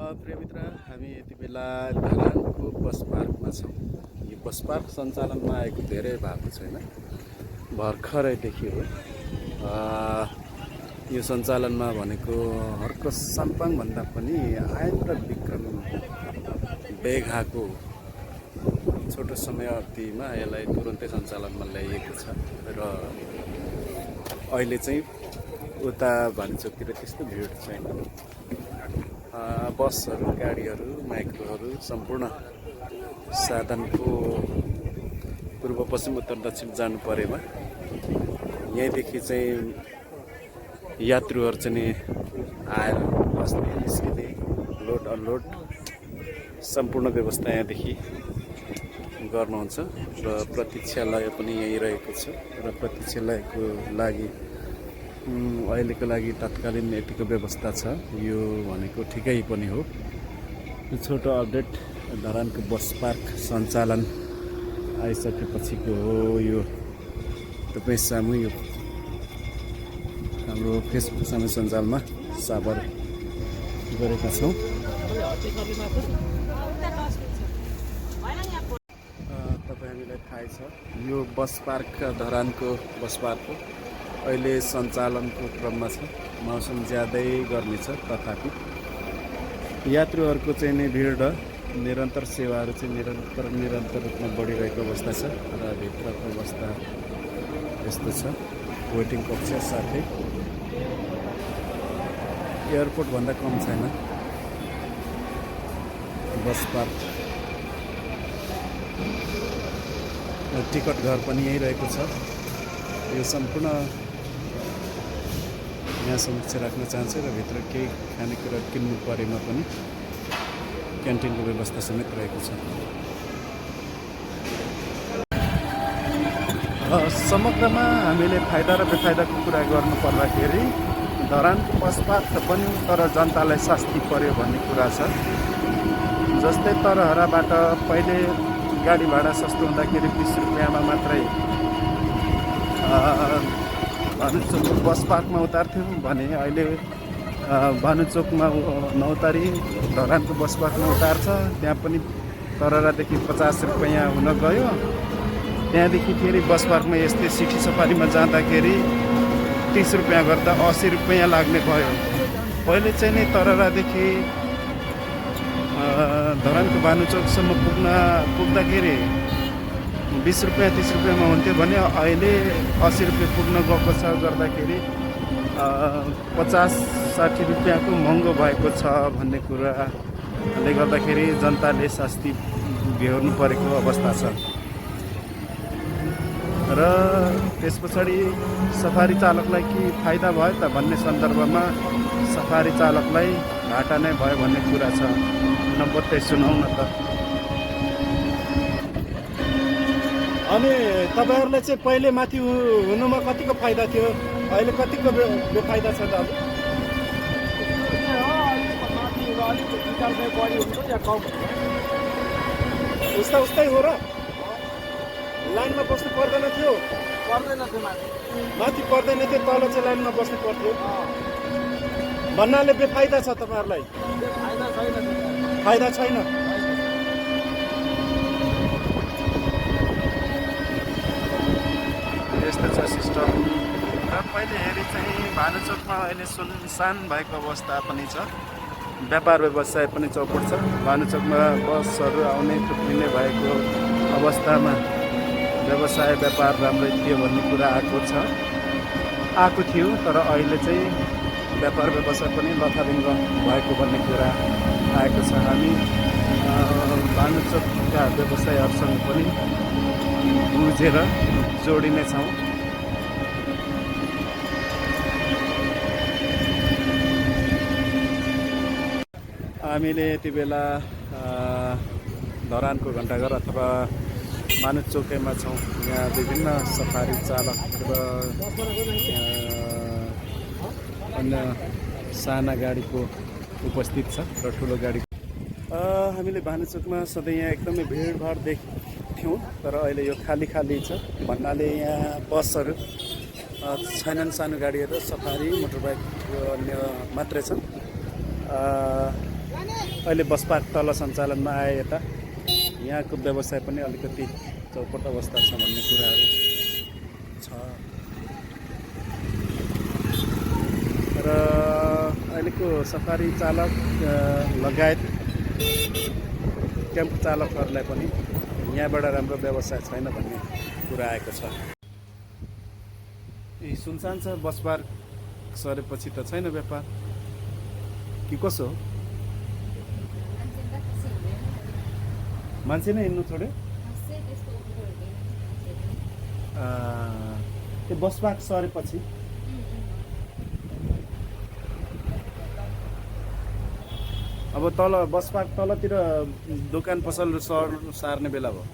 प्रिय मित्र, हामी यति बेला धरानको बस पार्कमा छौँ। यो बस पार्क सञ्चालनमा आएको धेरै भएको छैन, भर्खरैदेखि हो। यो सञ्चालनमा भनेको हर्क साम्पाङ भन्दा पनि आयन र विक्रम बेघाको छोटो समय अवधिमा यसलाई तुरन्तै सञ्चालनमा ल्याइएको छ र अहिले चाहिँ उता भान्चोकतिर त्यस्तो भिड छैन। बसहरू, गाडीहरू, माइक्रोहरू सम्पूर्ण साधनको पूर्व, पश्चिम, उत्तर, दक्षिण जानु परेमा यहीँदेखि चाहिँ यात्रुहरू चाहिँ आएर बस्ने, निस्किने, लोड अनलोड सम्पूर्ण व्यवस्था यहाँदेखि गर्नुहुन्छ र प्रतीक्षालय पनि यहीँ रहेको छ र प्रतीक्षालयको लागि अहिलेको लागि तत्कालीन यतिको व्यवस्था छ। यो भनेको ठिकै पनि हो। छोटो अपडेट धरानको बस पार्क सञ्चालन आइसकेपछिको हो। यो तपाईँ सामु यो हाम्रो फेसबुक सामु सञ्जालमा साबर गरेका छौँ। तपाईँ हामीलाई थाहै छ यो बस पार्क धरानको बस पार्क हो। अहिले सञ्चालनको क्रममा छ। मौसम ज्यादै गर्मी छ, तथापि यात्रुहरूको चाहिँ नै भिड र निरन्तर सेवाहरू चाहिँ निरन्तर रूपमा बढिरहेको अवस्था छ र भित्रको अवस्था यस्तो छ। वेटिङ कक्ष साथै एयरपोर्टभन्दा कम छैन बस पार्क। टिकट घर पनि यहीँ रहेको छ। यो सम्पूर्ण यहाँ समक्ष राख्न चाहन्छु र भित्र केही खानेकुरा किन्नु परेमा पनि क्यान्टिनको व्यवस्था समेत रहेको छ। समग्रमा हामीले फाइदा र बेफाइदाको कुरा गर्नु पर्दाखेरि धरानको बस पार्क त बन्यो, तर जनतालाई शास्ति पर्यो भन्ने कुरा छ। जस्तै तरहराबाट पहिले गाडी भाडा सस्तो हुँदाखेरि 20 रुपियाँमा मात्रै भानुचोक बस पार्कमा उतार्थ्यौँ भने अहिले भानुचोकमा नउतारी धरानको बस पार्कमा उतार्छ। त्यहाँ पनि तररादेखि 50 रुपियाँ हुन गयो। त्यहाँदेखि फेरि बस पार्कमा यस्तै सिटी सफारीमा जाँदाखेरि 30 रुपियाँ गर्दा 80 रुपियाँ लाग्ने भयो। पहिले चाहिँ नि तररादेखि धरानको भानुचोकसम्म पुग्दाखेरि 20 रुपियाँ 30 रुपियाँमा हुन्थ्यो भने अहिले 80 रुपियाँ पुग्न गएको छ। गर्दाखेरि 50-60 रुपियाँको महँगो भएको छ भन्ने कुराले गर्दाखेरि जनताले शास्ति बेहोर्नु परेको अवस्था छ र त्यस पछाडि सफारी चालकलाई के फाइदा भयो त भन्ने सन्दर्भमा सफारी चालकलाई घाटा नै भयो भन्ने कुरा छ। नबत्तै सुनाउँ न त। अनि तपाईँहरूलाई चाहिँ पहिले माथि हुनुमा कतिको फाइदा थियो, अहिले कतिको बेफाइदा छ दाजु? उस्तै हो र? लाइनमा बस्नु पर्दैन थियो? माथि पर्दैन थियो, तल चाहिँ लाइनमा बस्नु पर्थ्यो भन्नाले बेफाइदा छ तपाईँहरूलाई? फाइदा छैन। यस्तो छ सिस्टम। र पहिले हेरी चाहिँ भानुचोकमा अहिले सुनसान भएको अवस्था पनि छ। व्यापार व्यवसाय पनि चौपट छ। भानुचोकमा बसहरू आउने थुप्रिने भएको अवस्थामा व्यवसाय व्यापार राम्रै थियो भन्ने कुरा आएको थियो। तर अहिले चाहिँ व्यापार व्यवसाय पनि लथालिङ्ग भएको भन्ने कुरा आएको छ। हामी भानुचोकका व्यवसायहरूसँग पनि बुझेर जोडिनेछौँ। हामीले यति बेला धरानको घण्टाघर अथवा भानुचोकैमा छौँ। यहाँ विभिन्न सफारी चालक र अन्य साना गाडीको उपस्थित छ र ठुलो गाडी। हामीले भानुचोकमा सधैँ यहाँ एकदमै भिडभाड देख्थ्यौँ, तर अहिले यो खाली छ भन्नाले यहाँ बसहरू छैनन्। सानो गाडीहरू, सफारी, मोटरबाइक अन्य मात्रै छन्। अहिले बस पार्क तल सञ्चालनमा आए यता यहाँको व्यवसाय पनि अलिकति चौपट अवस्था छ भन्ने कुराहरू छ र अहिलेको सफारी चालक लगायत टेम्पो चालकहरूलाई पनि यहाँबाट राम्रो व्यवसाय छैन भन्ने कुरा आएको छ। ए सुनसान छ बस पार्क सरेपछि त छैन व्यापार कि कसो हो? मान्छे नै हिँड्नु छोड्यो। त्यो बस पार्क सरेपछि अब तल बस पार्क तलतिर दोकान पसल सार्ने बेला भयो।